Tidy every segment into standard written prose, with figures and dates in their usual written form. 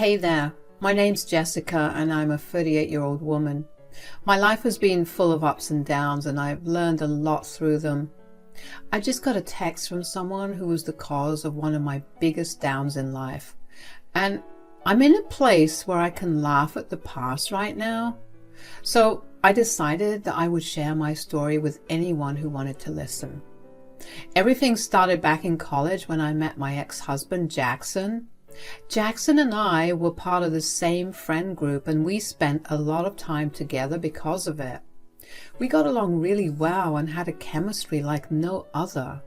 Hey there, my name's Jessica and I'm a 38-year-old woman. My life has been full of ups and downs and I've learned a lot through them. I just got a text from someone who was the cause of one of my biggest downs in life. And I'm in a place where I can laugh at the past right now. So I decided that I would share my story with anyone who wanted to listen. Everything started back in college when I met my ex-husband, Jackson. Jackson and I were part of the same friend group and we spent a lot of time together because of it. We got along really well and had a chemistry like no other.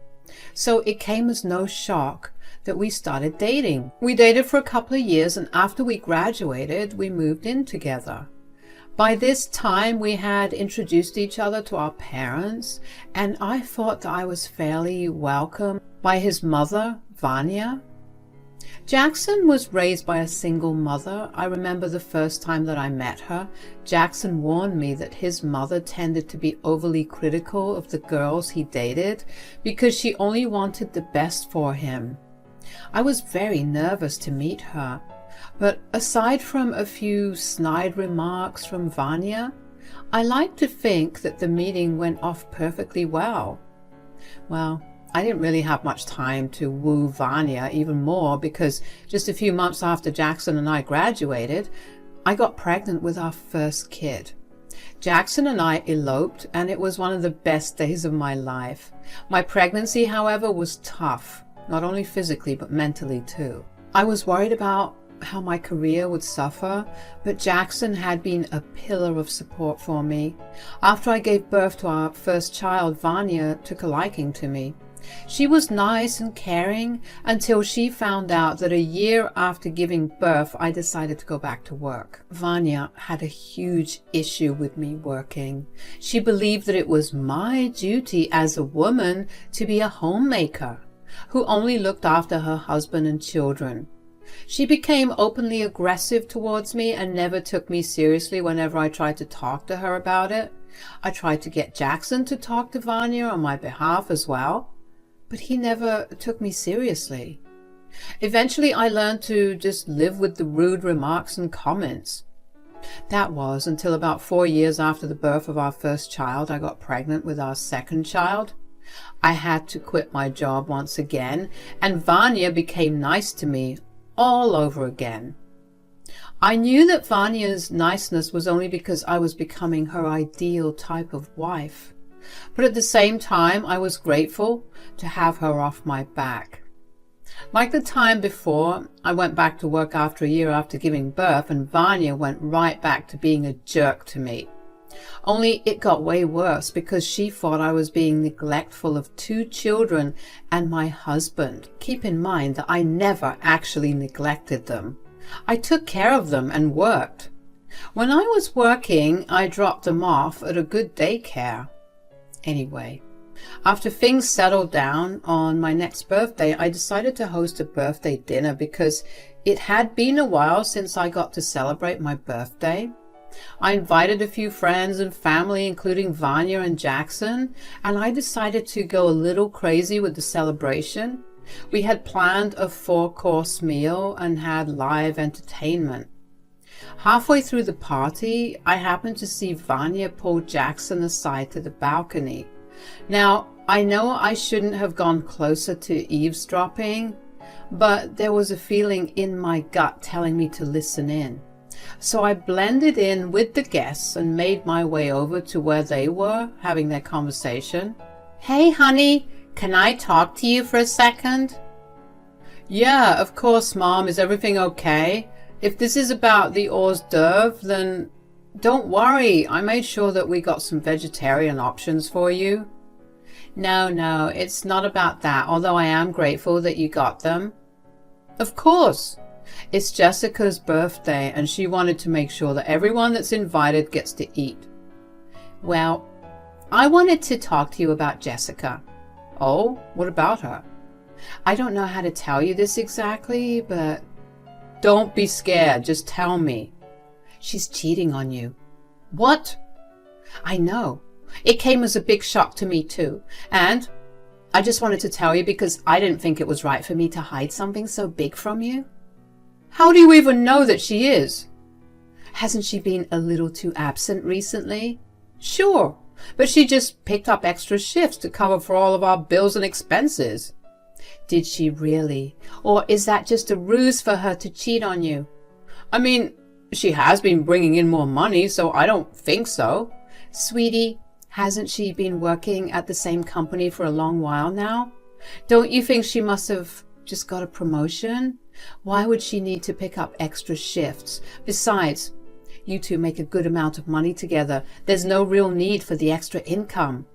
So it came as no shock that we started dating. We dated for a couple of years and after we graduated, we moved in together. By this time, we had introduced each other to our parents and I thought that I was fairly welcome by his mother, Vanya. Jackson was raised by a single mother. I remember the first time that I met her, Jackson warned me that his mother tended to be overly critical of the girls he dated because she only wanted the best for him. I was very nervous to meet her, but aside from a few snide remarks from Vanya, I like to think that the meeting went off perfectly well. Well, I didn't really have much time to woo Vanya even more because just a few months after Jackson and I graduated, I got pregnant with our first kid. Jackson and I eloped and it was one of the best days of my life. My pregnancy, however, was tough, not only physically but mentally too. I was worried about how my career would suffer, but Jackson had been a pillar of support for me. After I gave birth to our first child, Vanya took a liking to me. She was nice and caring until she found out that a year after giving birth, I decided to go back to work. Vanya had a huge issue with me working. She believed that it was my duty as a woman to be a homemaker who only looked after her husband and children. She became openly aggressive towards me and never took me seriously whenever I tried to talk to her about it. I tried to get Jackson to talk to Vanya on my behalf as well, but he never took me seriously. Eventually, I learned to just live with the rude remarks and comments. That was until about 4 years after the birth of our first child, I got pregnant with our second child. I had to quit my job once again, and Vanya became nice to me all over again. I knew that Vanya's niceness was only because I was becoming her ideal type of wife. But at the same time, I was grateful to have her off my back. Like the time before, I went back to work after a year after giving birth, and Vanya went right back to being a jerk to me. Only it got way worse because she thought I was being neglectful of 2 children and my husband. Keep in mind that I never actually neglected them. I took care of them and worked. When I was working, I dropped them off at a good daycare. Anyway, after things settled down on my next birthday, I decided to host a birthday dinner because it had been a while since I got to celebrate my birthday. I invited a few friends and family, including Vanya and Jackson, and I decided to go a little crazy with the celebration. We had planned a 4-course meal and had live entertainment. Halfway through the party, I happened to see Vanya pull Jackson aside to the balcony. Now, I know I shouldn't have gone closer to eavesdropping, but there was a feeling in my gut telling me to listen in. So I blended in with the guests and made my way over to where they were having their conversation. "Hey, honey, can I talk to you for a second?" "Yeah, of course, Mom. Is everything okay? If this is about the hors d'oeuvre, then don't worry. I made sure that we got some vegetarian options for you." No, it's not about that, although I am grateful that you got them." "Of course. It's Jessica's birthday and she wanted to make sure that everyone that's invited gets to eat." "Well, I wanted to talk to you about Jessica." "Oh, what about her?" "I don't know how to tell you this exactly, but..." "Don't be scared, just tell me." "She's cheating on you." "What?" "I know. It came as a big shock to me too. And I just wanted to tell you because I didn't think it was right for me to hide something so big from you." How do you even know that she is? Hasn't she been a little too absent recently? Sure, but she just picked up extra shifts to cover for all of our bills and expenses. Did she really? Or is that just a ruse for her to cheat on you? I mean, she has been bringing in more money, so I don't think so. Sweetie, hasn't she been working at the same company for a long while now? Don't you think she must have just got a promotion? Why would she need to pick up extra shifts? Besides, you two make a good amount of money together. There's no real need for the extra income.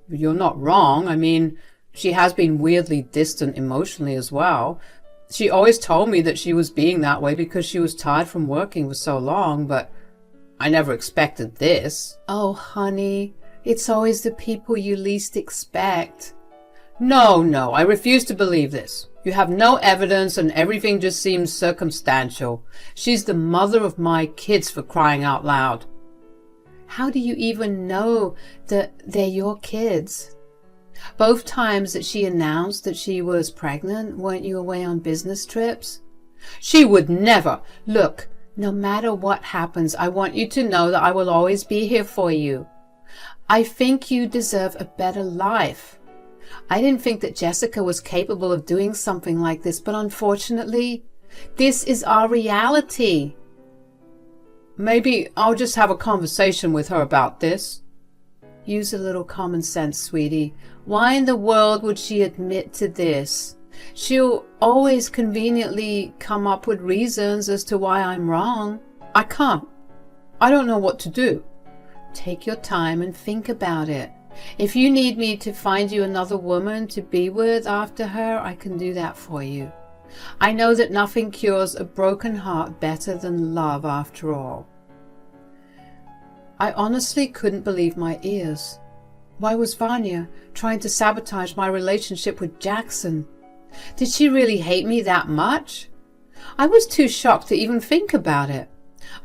You're not wrong. I mean, she has been weirdly distant emotionally as well. She always told me that she was being that way because she was tired from working for so long, but I never expected this. Oh, honey, it's always the people you least expect. No, I refuse to believe this. You have no evidence and everything just seems circumstantial. She's the mother of my kids, for crying out loud. How do you even know that they're your kids? Both times that she announced that she was pregnant, weren't you away on business trips? She would never. Look, no matter what happens, I want you to know that I will always be here for you. I think you deserve a better life. I didn't think that Jessica was capable of doing something like this, but unfortunately, this is our reality. Maybe I'll just have a conversation with her about this. Use a little common sense, sweetie. Why in the world would she admit to this? She'll always conveniently come up with reasons as to why I'm wrong. I can't. I don't know what to do. Take your time and think about it. If you need me to find you another woman to be with after her, I can do that for you. I know that nothing cures a broken heart better than love after all. I honestly couldn't believe my ears. Why was Vanya trying to sabotage my relationship with Jackson? Did she really hate me that much? I was too shocked to even think about it.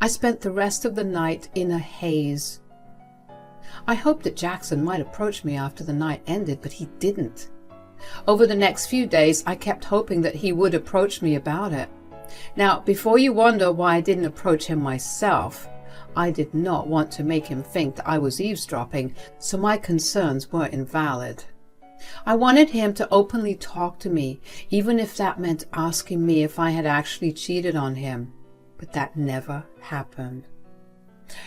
I spent the rest of the night in a haze. I hoped that Jackson might approach me after the night ended, but he didn't. Over the next few days, I kept hoping that he would approach me about it. Now, before you wonder why I didn't approach him myself, I did not want to make him think that I was eavesdropping, so my concerns were invalid. I wanted him to openly talk to me, even if that meant asking me if I had actually cheated on him. But that never happened.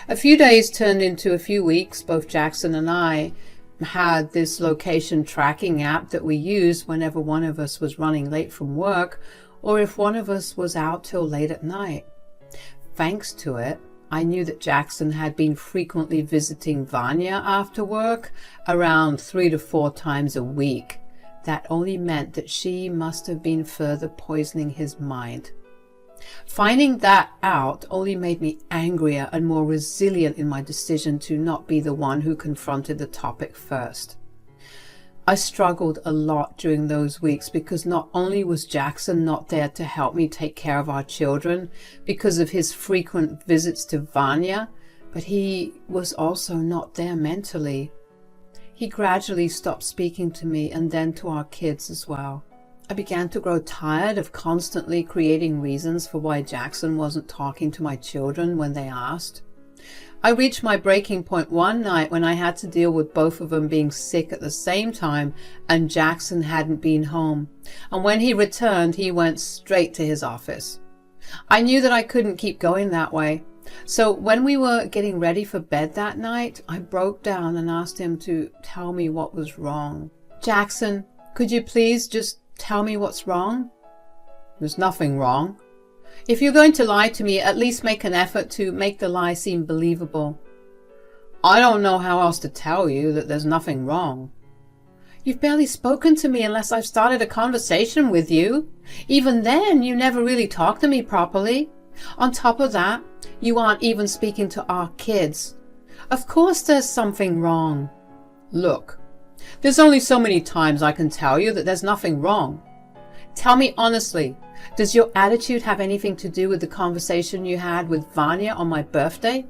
A few days turned into a few weeks. Both Jackson and I had this location tracking app that we used whenever one of us was running late from work or if one of us was out till late at night. Thanks to it, I knew that Jackson had been frequently visiting Vanya after work, around 3 to 4 times a week. That only meant that she must have been further poisoning his mind. Finding that out only made me angrier and more resilient in my decision to not be the one who confronted the topic first. I struggled a lot during those weeks because not only was Jackson not there to help me take care of our children because of his frequent visits to Vanya, but he was also not there mentally. He gradually stopped speaking to me and then to our kids as well. I began to grow tired of constantly creating reasons for why Jackson wasn't talking to my children when they asked. I reached my breaking point one night when I had to deal with both of them being sick at the same time and Jackson hadn't been home. And when he returned, he went straight to his office. I knew that I couldn't keep going that way. So when we were getting ready for bed that night, I broke down and asked him to tell me what was wrong. Jackson, could you please just tell me what's wrong? There's nothing wrong. If you're going to lie to me, at least make an effort to make the lie seem believable. I don't know how else to tell you that there's nothing wrong. You've barely spoken to me unless I've started a conversation with you. Even then, you never really talk to me properly. On top of that, you aren't even speaking to our kids. Of course there's something wrong. Look, there's only so many times I can tell you that there's nothing wrong. Tell me honestly, does your attitude have anything to do with the conversation you had with Vanya on my birthday?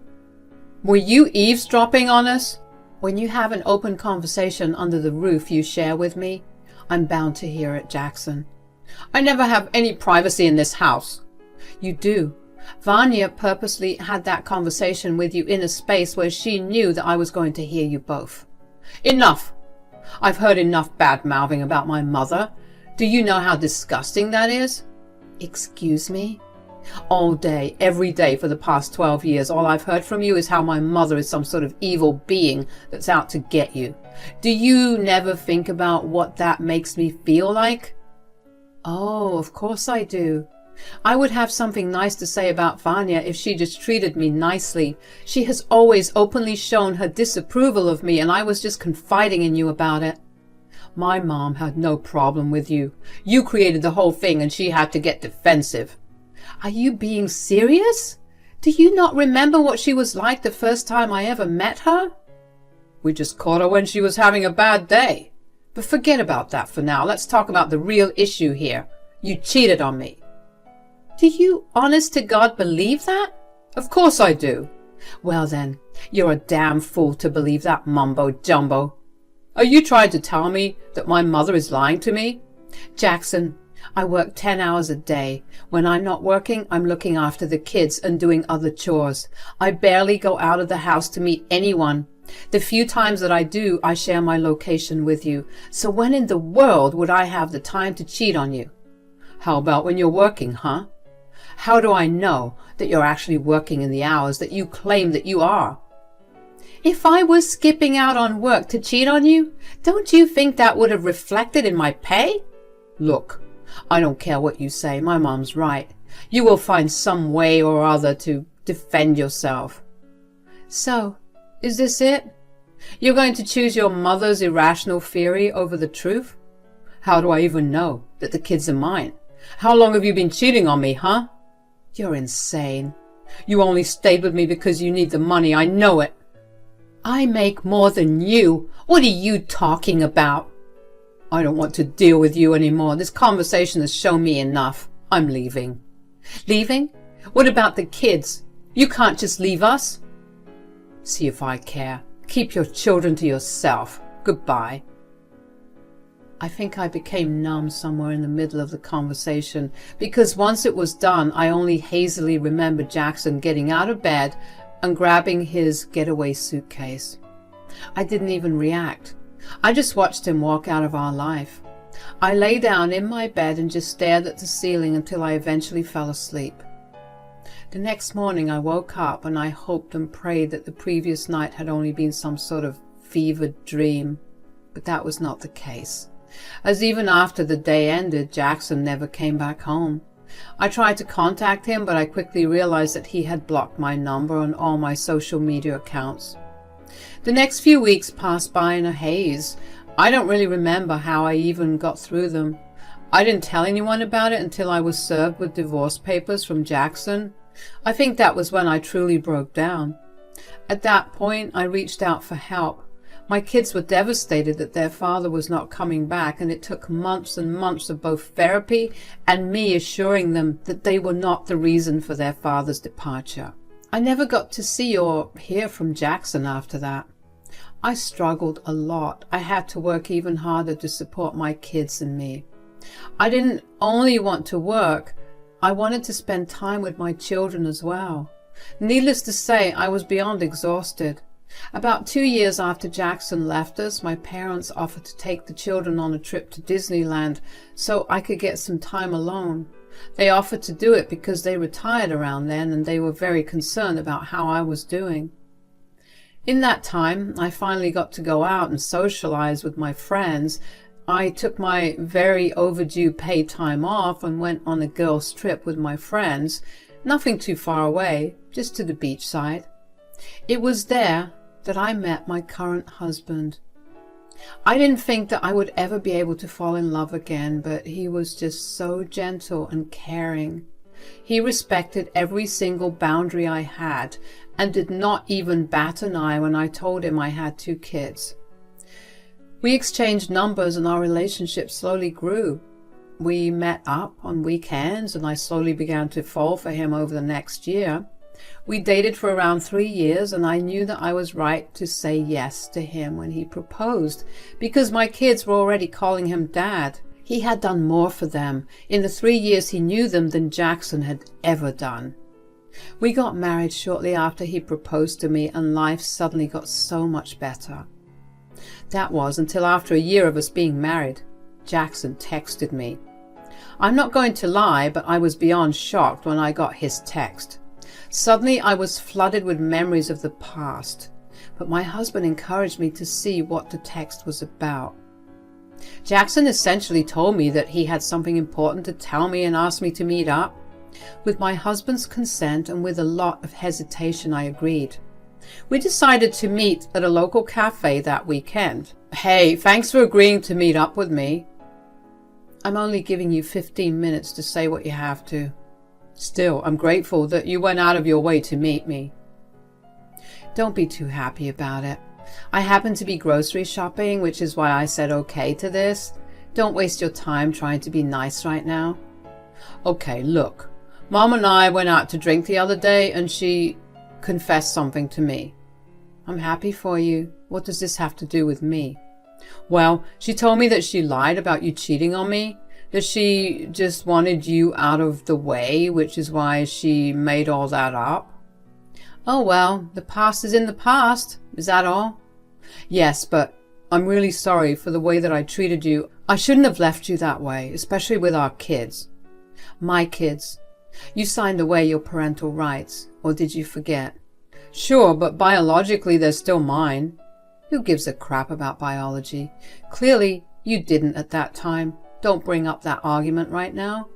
Were you eavesdropping on us? When you have an open conversation under the roof you share with me, I'm bound to hear it, Jackson. I never have any privacy in this house. You do. Vanya purposely had that conversation with you in a space where she knew that I was going to hear you both. Enough! I've heard enough bad-mouthing about my mother. Do you know how disgusting that is? Excuse me? All day, every day for the past 12 years, all I've heard from you is how my mother is some sort of evil being that's out to get you. Do you never think about what that makes me feel like? Oh, of course I do. I would have something nice to say about Vanya if she just treated me nicely. She has always openly shown her disapproval of me, and I was just confiding in you about it. My mom had no problem with you. You created the whole thing and she had to get defensive. Are you being serious? Do you not remember what she was like the first time I ever met her? We just caught her when she was having a bad day. But forget about that for now. Let's talk about the real issue here. You cheated on me. Do you honest to God believe that? Of course I do. Well then, you're a damn fool to believe that mumbo jumbo. Are you trying to tell me that my mother is lying to me? Jackson, I work 10 hours a day. When I'm not working, I'm looking after the kids and doing other chores. I barely go out of the house to meet anyone. The few times that I do, I share my location with you. So when in the world would I have the time to cheat on you? How about when you're working, huh? How do I know that you're actually working in the hours that you claim that you are? If I was skipping out on work to cheat on you, don't you think that would have reflected in my pay? Look, I don't care what you say. My mom's right. You will find some way or other to defend yourself. So, is this it? You're going to choose your mother's irrational theory over the truth? How do I even know that the kids are mine? How long have you been cheating on me, huh? You're insane. You only stayed with me because you need the money. I know it. I make more than you. What are you talking about? I don't want to deal with you anymore. This conversation has shown me enough. I'm leaving. Leaving? What about the kids? You can't just leave us. See if I care. Keep your children to yourself. Goodbye. I think I became numb somewhere in the middle of the conversation, because once it was done, I only hazily remembered Jackson getting out of bed and grabbing his getaway suitcase. I didn't even react. I just watched him walk out of our life. I lay down in my bed and just stared at the ceiling until I eventually fell asleep. The next morning I woke up and I hoped and prayed that the previous night had only been some sort of fevered dream, but that was not the case, as even after the day ended, Jackson never came back home. I tried to contact him, but I quickly realized that he had blocked my number on all my social media accounts. The next few weeks passed by in a haze. I don't really remember how I even got through them. I didn't tell anyone about it until I was served with divorce papers from Jackson. I think that was when I truly broke down. At that point, I reached out for help. My kids were devastated that their father was not coming back, and it took months and months of both therapy and me assuring them that they were not the reason for their father's departure. I never got to see or hear from Jackson after that. I struggled a lot. I had to work even harder to support my kids and me. I didn't only want to work, I wanted to spend time with my children as well. Needless to say, I was beyond exhausted. About 2 years after Jackson left us, my parents offered to take the children on a trip to Disneyland so I could get some time alone. They offered to do it because they retired around then and they were very concerned about how I was doing. In that time, I finally got to go out and socialize with my friends. I took my very overdue paid time off and went on a girls' trip with my friends, nothing too far away, just to the beachside. It was there that I met my current husband. I didn't think that I would ever be able to fall in love again, but he was just so gentle and caring. He respected every single boundary I had and did not even bat an eye when I told him I had 2 kids. We exchanged numbers and our relationship slowly grew. We met up on weekends and I slowly began to fall for him over the next year. We dated for around 3 years and I knew that I was right to say yes to him when he proposed, because my kids were already calling him Dad. He had done more for them in the 3 years he knew them than Jackson had ever done. We got married shortly after he proposed to me, and life suddenly got so much better. That was until after a year of us being married. Jackson texted me. I'm not going to lie, but I was beyond shocked when I got his text. Suddenly I was flooded with memories of the past, but my husband encouraged me to see what the text was about. Jackson essentially told me that he had something important to tell me and asked me to meet up. With my husband's consent and with a lot of hesitation, I agreed. We decided to meet at a local cafe that weekend. Hey, thanks for agreeing to meet up with me. I'm only giving you 15 minutes to say what you have to. Still, I'm grateful that you went out of your way to meet me. Don't be too happy about it. I happen to be grocery shopping, which is why I said okay to this. Don't waste your time trying to be nice right now. Okay, look. Mom and I went out to drink the other day and she confessed something to me. I'm happy for you. What does this have to do with me? Well, she told me that she lied about you cheating on me, that she just wanted you out of the way, which is why she made all that up. Oh well, the past is in the past. Is that all? Yes, but I'm really sorry for the way that I treated you. I shouldn't have left you that way, especially with our kids. My kids. You signed away your parental rights, or did you forget? Sure, but biologically they're still mine. Who gives a crap about biology? Clearly, you didn't at that time. Don't bring up that argument right now.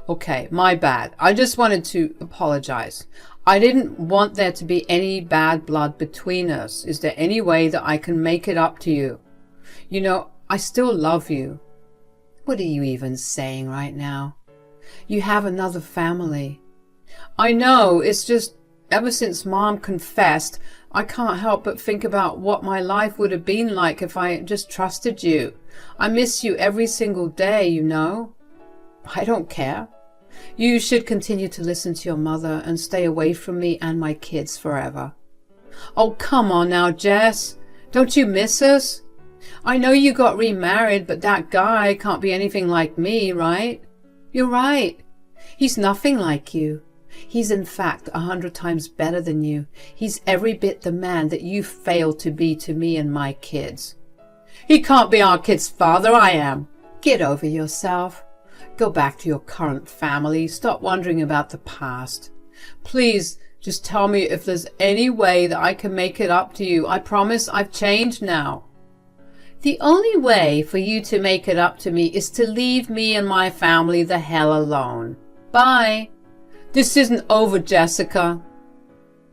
Okay, my bad. I just wanted to apologize. I didn't want there to be any bad blood between us. Is there any way that I can make it up to you? You know, I still love you. What are you even saying right now? You have another family. I know, it's just ever since Mom confessed, I can't help but think about what my life would have been like if I just trusted you. I miss you every single day, you know. I don't care. You should continue to listen to your mother and stay away from me and my kids forever. Oh, come on now, Jess. Don't you miss us? I know you got remarried, but that guy can't be anything like me, right? You're right. He's nothing like you. He's in fact 100 times better than you. He's every bit the man that you failed to be to me and my kids. He can't be our kid's father, I am. Get over yourself. Go back to your current family. Stop wondering about the past. Please, just tell me if there's any way that I can make it up to you. I promise I've changed now. The only way for you to make it up to me is to leave me and my family the hell alone. Bye. This isn't over, Jessica.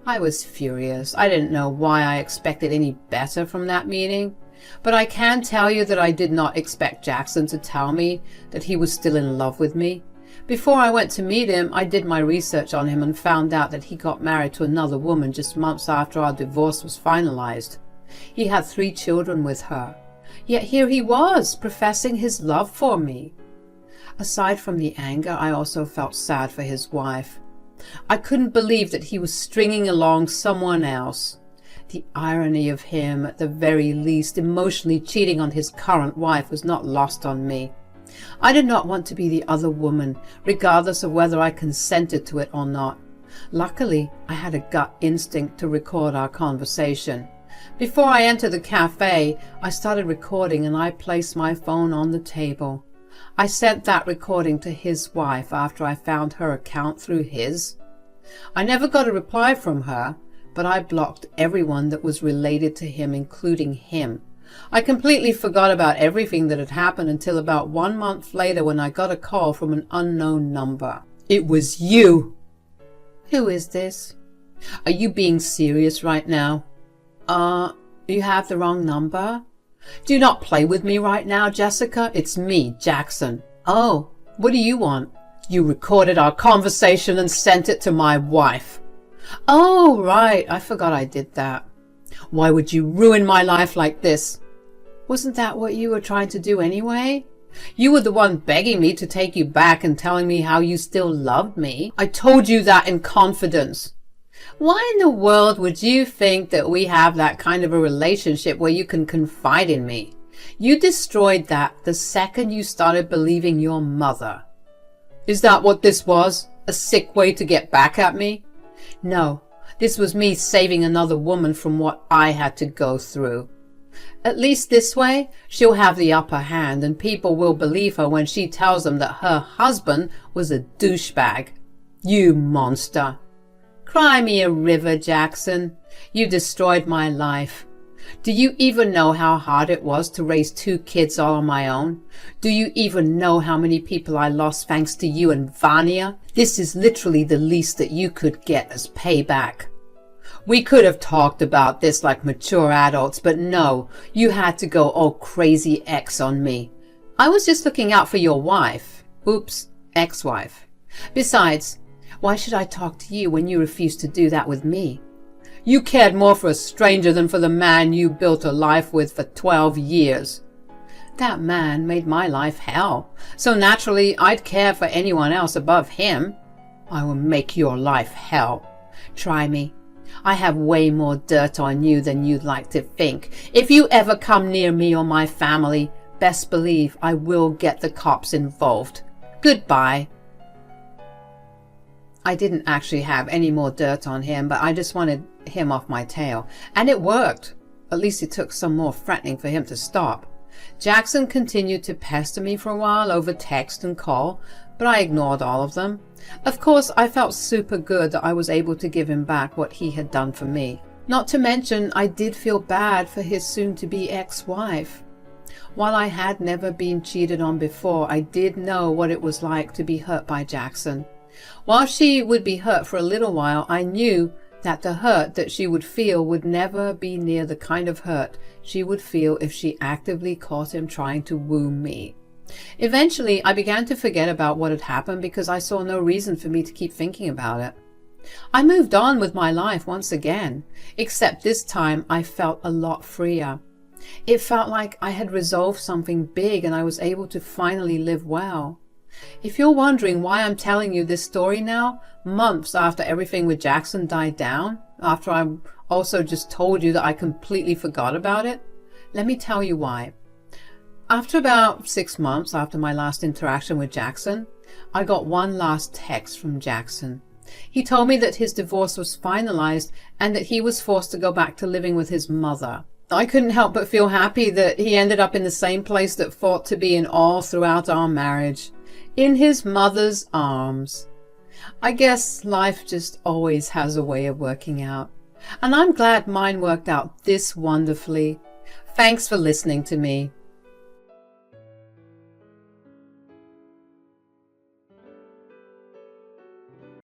I was furious. I didn't know why I expected any better from that meeting. But I can tell you that I did not expect Jackson to tell me that he was still in love with me. Before I went to meet him, I did my research on him and found out that he got married to another woman just months after our divorce was finalized. He had 3 children with her. Yet here he was, professing his love for me. Aside from the anger, I also felt sad for his wife. I couldn't believe that he was stringing along someone else. The irony of him, at the very least, emotionally cheating on his current wife was not lost on me. I did not want to be the other woman, regardless of whether I consented to it or not. Luckily, I had a gut instinct to record our conversation. Before I entered the cafe, I started recording and I placed my phone on the table. I sent that recording to his wife after I found her account through his. I never got a reply from her, but I blocked everyone that was related to him, including him. I completely forgot about everything that had happened until about 1 month later when I got a call from an unknown number. It was you! Who is this? Are you being serious right now? You have the wrong number? Do not play with me right now, Jessica. It's me, Jackson. Oh, what do you want? You recorded our conversation and sent it to my wife. Oh, right. I forgot I did that. Why would you ruin my life like this? Wasn't that what you were trying to do anyway? You were the one begging me to take you back and telling me how you still loved me. I told you that in confidence. Why in the world would you think that we have that kind of a relationship where you can confide in me? You destroyed that the second you started believing your mother. Is that what this was? A sick way to get back at me? No, this was me saving another woman from what I had to go through. At least this way, she'll have the upper hand and people will believe her when she tells them that her husband was a douchebag. You monster. Cry me a river, Jackson. You destroyed my life. Do you even know how hard it was to raise 2 kids all on my own? Do you even know how many people I lost thanks to you and Vanya? This is literally the least that you could get as payback. We could have talked about this like mature adults, but no, you had to go all crazy ex on me. I was just looking out for your wife. Oops, ex-wife. Besides, why should I talk to you when you refused to do that with me? You cared more for a stranger than for the man you built a life with for 12 years. That man made my life hell, so naturally I'd care for anyone else above him. I will make your life hell. Try me. I have way more dirt on you than you'd like to think. If you ever come near me or my family, best believe I will get the cops involved. Goodbye. I didn't actually have any more dirt on him, but I just wanted him off my tail. And it worked. At least it took some more threatening for him to stop. Jackson continued to pester me for a while over text and call, but I ignored all of them. Of course, I felt super good that I was able to give him back what he had done for me. Not to mention, I did feel bad for his soon-to-be ex-wife. While I had never been cheated on before, I did know what it was like to be hurt by Jackson. While she would be hurt for a little while, I knew that the hurt that she would feel would never be near the kind of hurt she would feel if she actively caught him trying to woo me. Eventually, I began to forget about what had happened because I saw no reason for me to keep thinking about it. I moved on with my life once again, except this time I felt a lot freer. It felt like I had resolved something big and I was able to finally live well. If you're wondering why I'm telling you this story now, months after everything with Jackson died down, after I also just told you that I completely forgot about it, let me tell you why. After about 6 months after my last interaction with Jackson, I got one last text from Jackson. He told me that his divorce was finalized and that he was forced to go back to living with his mother. I couldn't help but feel happy that he ended up in the same place that fought to be in all throughout our marriage. In his mother's arms. I guess life just always has a way of working out. And I'm glad mine worked out this wonderfully. Thanks for listening to me.